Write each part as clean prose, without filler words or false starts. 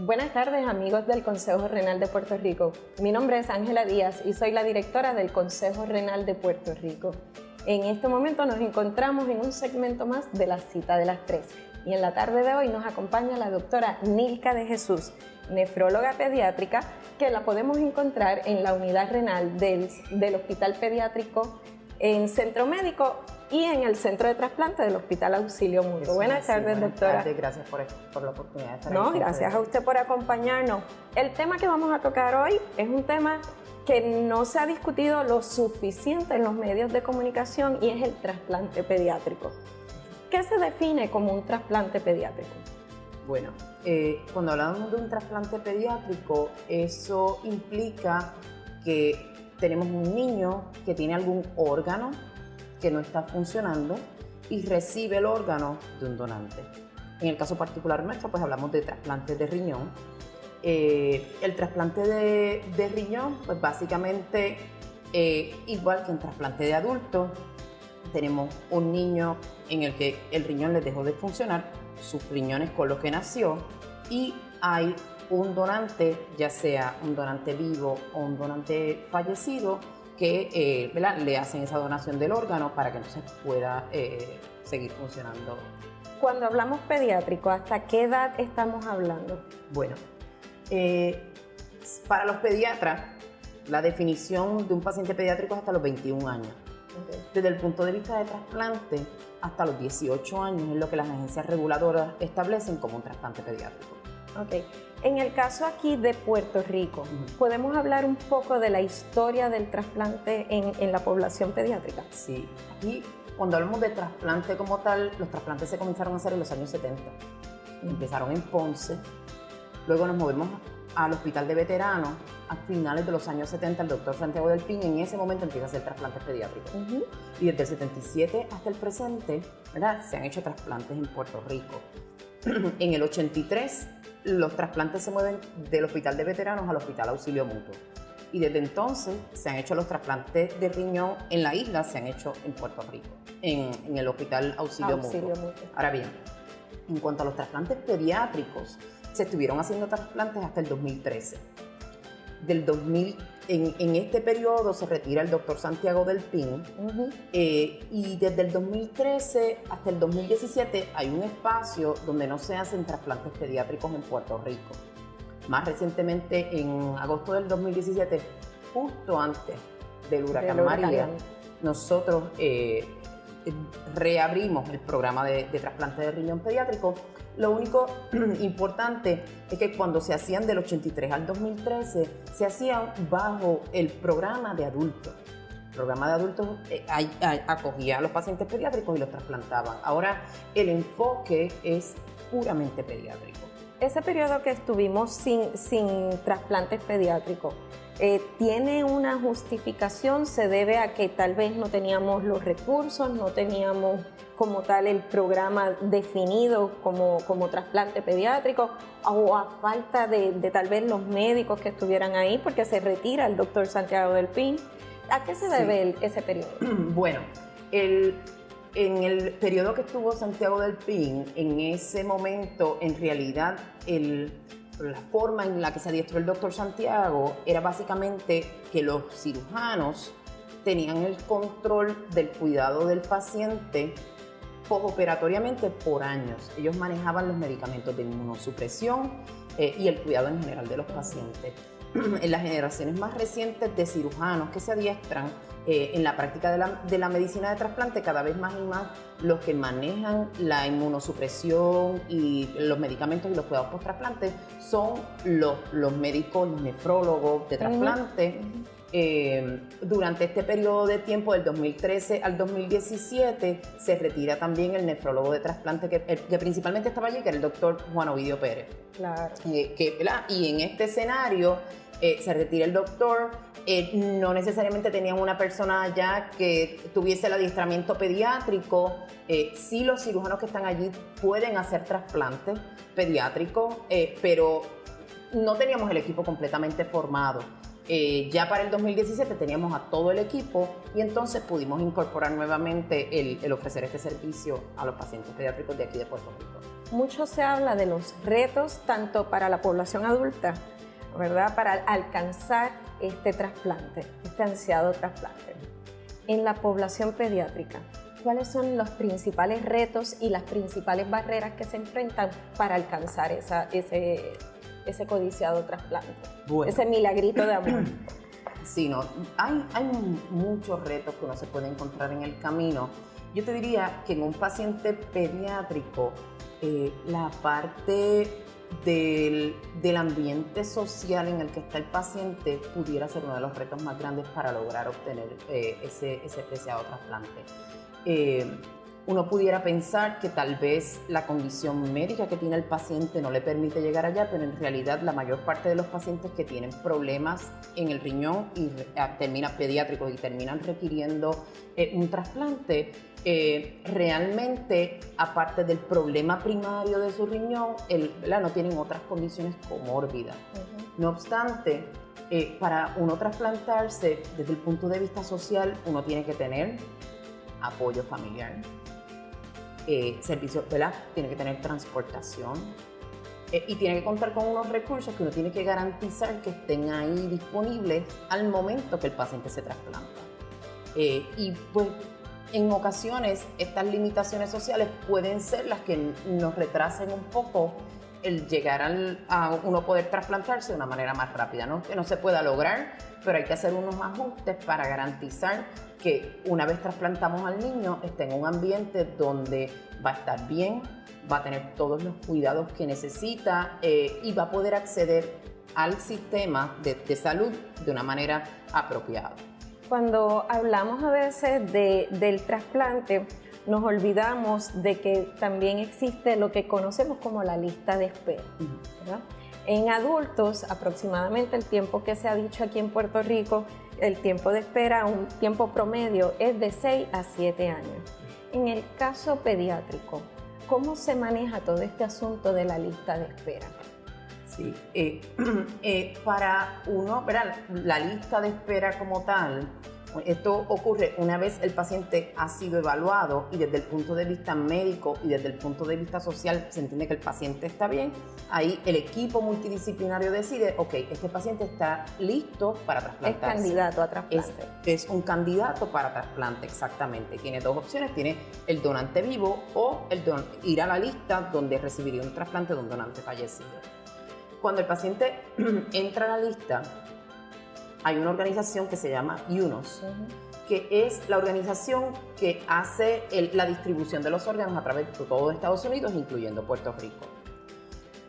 Buenas tardes, amigos del Consejo Renal de Puerto Rico. Mi nombre es Ángela Díaz y soy la directora del Consejo Renal de Puerto Rico. En este momento nos encontramos en un segmento más de la Cita de las 3 y en la tarde de hoy nos acompaña la doctora Nilka de Jesús, nefróloga pediátrica, que la podemos encontrar en la unidad renal del Hospital Pediátrico en Centro Médico y en el Centro de Trasplante del Hospital Auxilio Mutuo. Buenas tardes, doctora. Buenas tardes, gracias por la oportunidad de estar aquí. No, gracias a usted por acompañarnos. El tema que vamos a tocar hoy es un tema que no se ha discutido lo suficiente en los medios de comunicación y es el trasplante pediátrico. ¿Qué se define como un trasplante pediátrico? Bueno, cuando hablamos de un trasplante pediátrico, eso implica que tenemos un niño que tiene algún órgano que no está funcionando y recibe el órgano de un donante. En el caso particular nuestro, pues hablamos de trasplante de riñón. El trasplante de riñón, pues básicamente, igual que en trasplante de adulto, tenemos un niño en el que el riñón le dejó de funcionar, sus riñones con los que nació, y hay un donante, ya sea un donante vivo o un donante fallecido, que le hacen esa donación del órgano para que entonces pueda seguir funcionando. Cuando hablamos pediátrico, ¿hasta qué edad estamos hablando? Bueno, para los pediatras, la definición de un paciente pediátrico es hasta los 21 años. Okay. Desde el punto de vista de trasplante, hasta los 18 años es lo que las agencias reguladoras establecen como un trasplante pediátrico. Ok. En el caso aquí de Puerto Rico, ¿podemos hablar un poco de la historia del trasplante en la población pediátrica? Sí. Aquí, cuando hablamos de trasplante como tal, los trasplantes se comenzaron a hacer en los años 70. Empezaron en Ponce, luego nos movemos al Hospital de Veteranos. A finales de los años 70, el doctor Santiago del Pin en ese momento empieza a hacer trasplantes pediátricos. Y desde el 77 hasta el presente, ¿verdad?, se han hecho trasplantes en Puerto Rico. En el 83, los trasplantes se mueven del Hospital de Veteranos al Hospital Auxilio Mutuo. Y desde entonces se han hecho los trasplantes de riñón en la isla, se han hecho en Puerto Rico, en el Hospital Auxilio Mutuo. Ahora bien, en cuanto a los trasplantes pediátricos, se estuvieron haciendo trasplantes hasta el 2013. En este periodo se retira el doctor Santiago del Pin, y desde el 2013 hasta el 2017 hay un espacio donde no se hacen trasplantes pediátricos en Puerto Rico. Más recientemente, en agosto del 2017, justo antes del huracán María, nosotros reabrimos el programa de trasplante de riñón pediátrico. Lo único importante es que cuando se hacían del 83 al 2013, se hacían bajo el programa de adultos. El programa de adultos acogía a los pacientes pediátricos y los trasplantaban. Ahora el enfoque es puramente pediátrico. Ese periodo que estuvimos sin trasplantes pediátricos, ¿tiene una justificación? ¿Se debe a que tal vez no teníamos los recursos, no teníamos como tal el programa definido como trasplante pediátrico, o a falta de tal vez los médicos que estuvieran ahí porque se retira el doctor Santiago del Pin? ¿A qué se debe ese periodo? Bueno, en el periodo que estuvo Santiago del Pin, en ese momento, en realidad, la forma en la que se adiestró el doctor Santiago era básicamente que los cirujanos tenían el control del cuidado del paciente postoperatoriamente por años. Ellos manejaban los medicamentos de inmunosupresión y el cuidado en general de los pacientes. En las generaciones más recientes de cirujanos que se adiestran en la práctica de la medicina de trasplante, cada vez más y más los que manejan la inmunosupresión y los medicamentos y los cuidados post-trasplante son los médicos, los nefrólogos de trasplante. Durante este periodo de tiempo, del 2013 al 2017, se retira también el nefrólogo de trasplante que principalmente estaba allí, que era el doctor Juan Ovidio Pérez. Claro. Y en este escenario se retira el doctor. No necesariamente tenían una persona allá que tuviese el adiestramiento pediátrico. Sí, los cirujanos que están allí pueden hacer trasplantes pediátricos, pero no teníamos el equipo completamente formado. Ya para el 2017 teníamos a todo el equipo y entonces pudimos incorporar nuevamente el ofrecer este servicio a los pacientes pediátricos de aquí de Puerto Rico. mucho se habla de los retos tanto para la población adulta, ¿verdad? Para alcanzar este trasplante, este ansiado trasplante. En la población pediátrica, ¿cuáles son los principales retos y las principales barreras que se enfrentan para alcanzar ese codiciado trasplante? Bueno. Ese milagrito de amor. Sí, no, hay muchos retos que uno se puede encontrar en el camino. Yo te diría que en un paciente pediátrico, la parte del ambiente social en el que está el paciente pudiera ser uno de los retos más grandes para lograr obtener ese preciado trasplante. Uno pudiera pensar que tal vez la condición médica que tiene el paciente no le permite llegar allá, pero en realidad la mayor parte de los pacientes que tienen problemas en el riñón y pediátricos y terminan requiriendo un trasplante, realmente, aparte del problema primario de su riñón, no tienen otras condiciones comórbidas. No obstante, para uno trasplantarse, desde el punto de vista social, uno tiene que tener apoyo familiar, servicios, ¿verdad? Tiene que tener transportación y tiene que contar con unos recursos que uno tiene que garantizar que estén ahí disponibles al momento que el paciente se trasplanta. Y pues en ocasiones estas limitaciones sociales pueden ser las que nos retrasen un poco el llegar a uno poder trasplantarse de una manera más rápida, ¿no? Que no se pueda lograr, pero hay que hacer unos ajustes para garantizar que una vez trasplantamos al niño esté en un ambiente donde va a estar bien, va a tener todos los cuidados que necesita y va a poder acceder al sistema de salud de una manera apropiada. Cuando hablamos a veces del trasplante, nos olvidamos de que también existe lo que conocemos como la lista de espera, ¿verdad? En adultos, aproximadamente el tiempo que se ha dicho aquí en Puerto Rico, el tiempo de espera, un tiempo promedio, es de 6 a 7 años. En el caso pediátrico, ¿cómo se maneja todo este asunto de la lista de espera? Sí, para uno, ¿verdad? La lista de espera como tal, esto ocurre una vez el paciente ha sido evaluado y desde el punto de vista médico y desde el punto de vista social se entiende que el paciente está bien. Ahí el equipo multidisciplinario decide, ok, este paciente está listo para trasplantarse. Es candidato a trasplante. Es un candidato para trasplante, exactamente. Tiene dos opciones, tiene el donante vivo o ir a la lista donde recibiría un trasplante de un donante fallecido. Cuando el paciente entra a la lista, hay una organización que se llama UNOS, que es la organización que hace la distribución de los órganos a través de todo Estados Unidos, incluyendo Puerto Rico.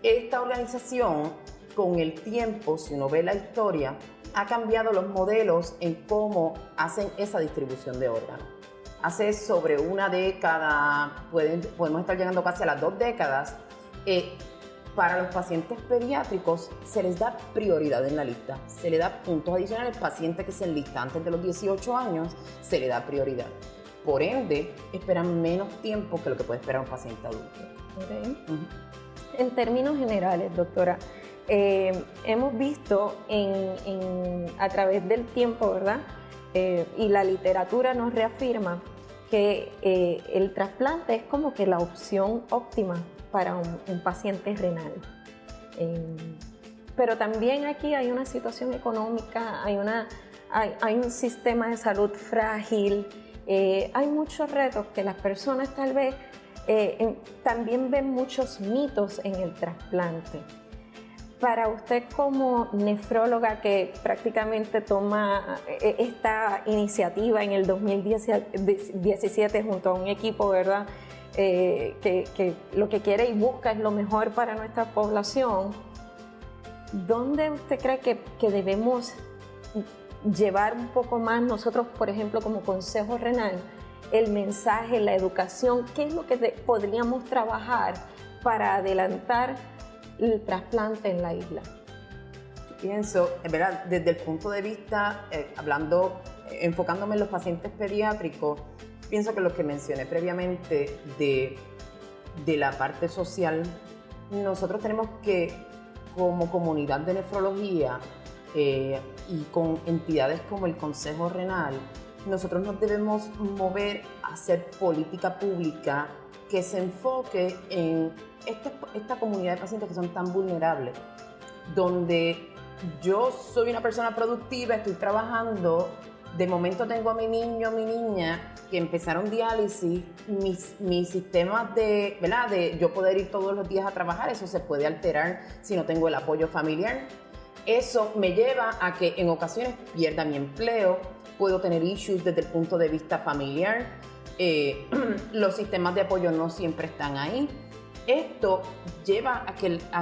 Esta organización, con el tiempo, si uno ve la historia, ha cambiado los modelos en cómo hacen esa distribución de órganos. Hace sobre una década, podemos estar llegando casi a las 2 décadas, para los pacientes pediátricos se les da prioridad en la lista, se le da puntos adicionales al paciente que se enlista antes de los 18 años, se le da prioridad. Por ende, esperan menos tiempo que lo que puede esperar un paciente adulto. Okay. En términos generales, doctora, hemos visto a través del tiempo, ¿verdad? Y la literatura nos reafirma que el trasplante es como que la opción óptima para un paciente renal. Pero también aquí hay una situación económica, hay un sistema de salud frágil, hay muchos retos que las personas tal vez también ven muchos mitos en el trasplante. Para usted como nefróloga que prácticamente toma esta iniciativa en el 2017 junto a un equipo, ¿verdad? Que lo que quiere y busca es lo mejor para nuestra población, ¿dónde usted cree que debemos llevar un poco más nosotros, por ejemplo, como Consejo Renal, el mensaje, la educación? ¿Qué es lo que podríamos trabajar para adelantar el trasplante en la isla? Pienso, ¿verdad? Desde el punto de vista, enfocándome en los pacientes pediátricos, pienso que lo que mencioné previamente de la parte social, nosotros tenemos que, como comunidad de nefrología y con entidades como el Consejo Renal, nosotros nos debemos mover a hacer política pública que se enfoque en esta comunidad de pacientes que son tan vulnerables, donde yo soy una persona productiva, estoy trabajando, de momento tengo a mi niño, mi niña, que empezaron diálisis, mis sistemas ¿verdad? De yo poder ir todos los días a trabajar, eso se puede alterar si no tengo el apoyo familiar. Eso me lleva a que en ocasiones pierda mi empleo, puedo tener issues desde el punto de vista familiar, los sistemas de apoyo no siempre están ahí. Esto lleva a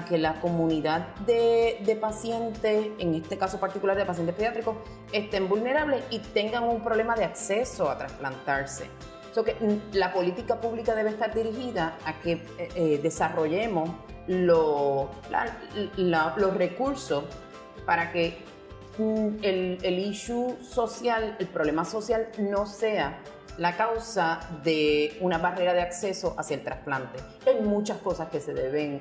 que la comunidad de pacientes, en este caso particular de pacientes pediátricos, estén vulnerables y tengan un problema de acceso a trasplantarse. Que la política pública debe estar dirigida a que desarrollemos los recursos para que el issue social, el problema social, no sea la causa de una barrera de acceso hacia el trasplante. Hay muchas cosas en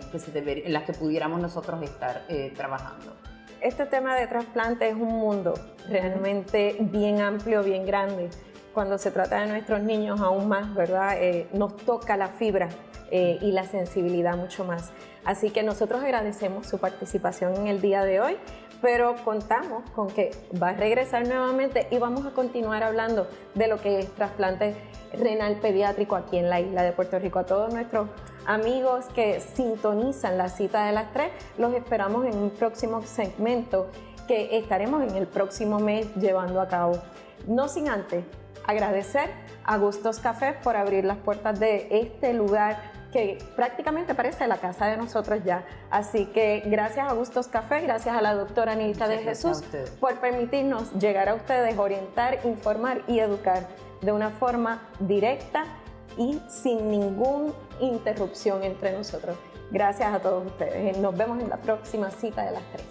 las que pudiéramos nosotros estar trabajando. Este tema de trasplante es un mundo realmente bien amplio, bien grande. Cuando se trata de nuestros niños aún más, ¿verdad? Nos toca la fibra y la sensibilidad mucho más. Así que nosotros agradecemos su participación en el día de hoy, pero contamos con que va a regresar nuevamente y vamos a continuar hablando de lo que es trasplante renal pediátrico aquí en la isla de Puerto Rico. A todos nuestros amigos que sintonizan la cita de las 3, los esperamos en un próximo segmento que estaremos en el próximo mes llevando a cabo. No sin antes agradecer a Gustos Café por abrir las puertas de este lugar que prácticamente parece la casa de nosotros ya. Así que gracias a Gustos Café, gracias a la doctora Nilka de Jesús por permitirnos llegar a ustedes, orientar, informar y educar de una forma directa y sin ninguna interrupción entre nosotros. Gracias a todos ustedes. Nos vemos en la próxima cita de las 3.